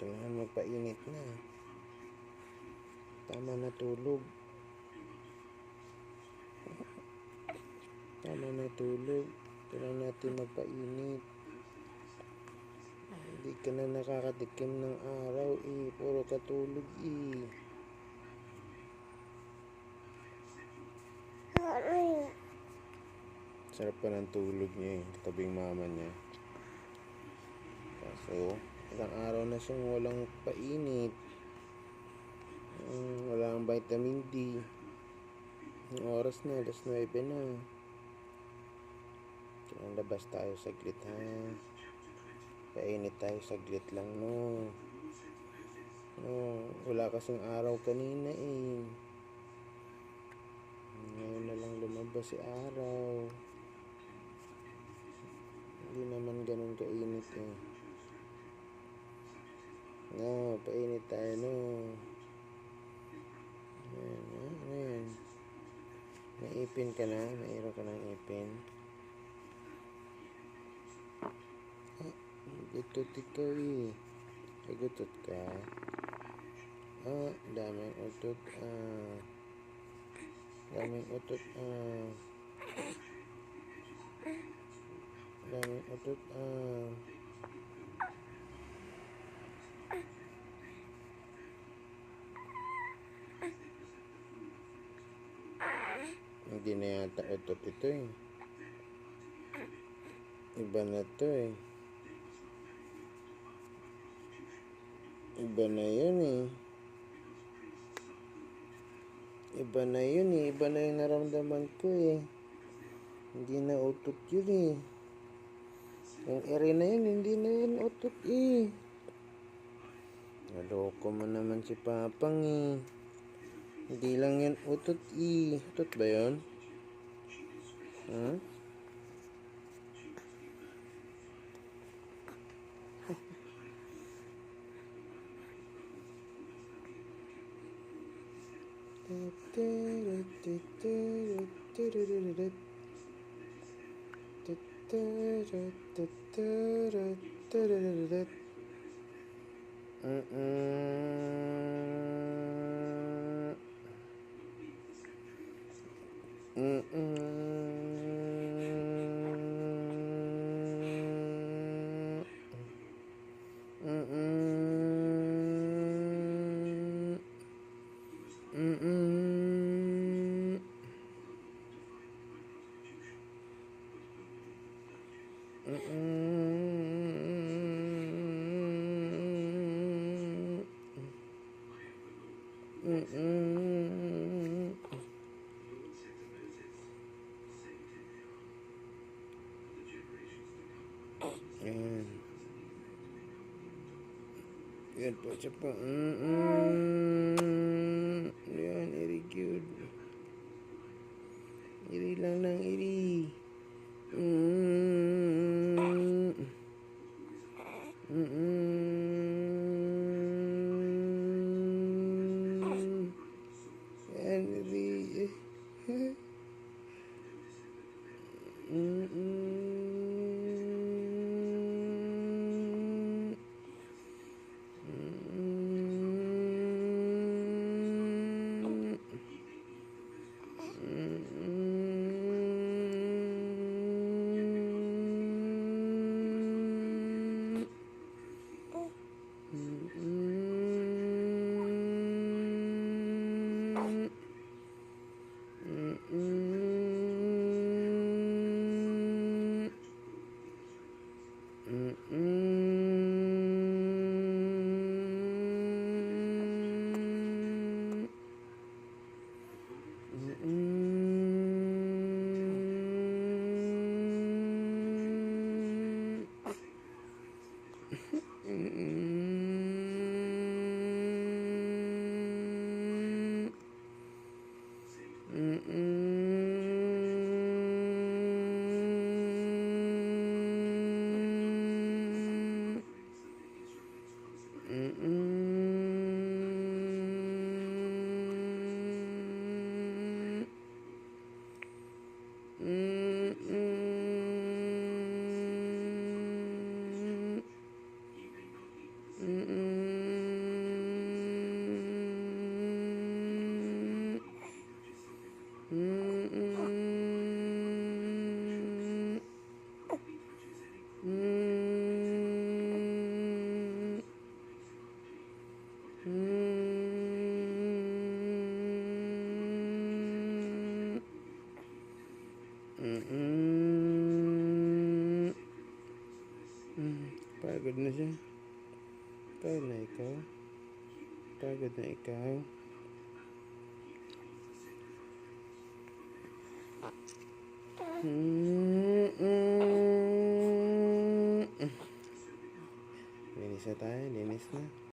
Kailangan magpainit na. Tama na tulog. Tama na tulog. Kailangan natin magpainit. Hindi ka na nakakatikim ng araw puro katulog Sarap pa ng tulog niya katabing mama niya. Kaso ilang araw na siyang walang painit. Walang vitamin D. Ang oras na, alas 9 na. Kaya labas tayo saglit ha. Painit tayo saglit lang wala kasing araw kanina Ngayon na lang lumabas si araw. Hindi naman ganun kainit painit tayo Ayan. May ipin ka na? Mayroon ka ng ipin? Gutot ikaw Gutot ka? Daming utot Daming utot Daming utot Hindi na yata utot ito Iba na to Iba na yun Iba na yun Iba na yung naramdaman ko Hindi na utot yun Yung ere na yun, hindi na yun utot Naloko mo naman si Papang Hindi lang yan utot Utot ba yun? Yan po siya po. Yan, very good. Iri lang ng iri. Yan, iri. Pagod na siya. Pagod na ikaw. Pagod na ikaw. Linis na tayo, linis na.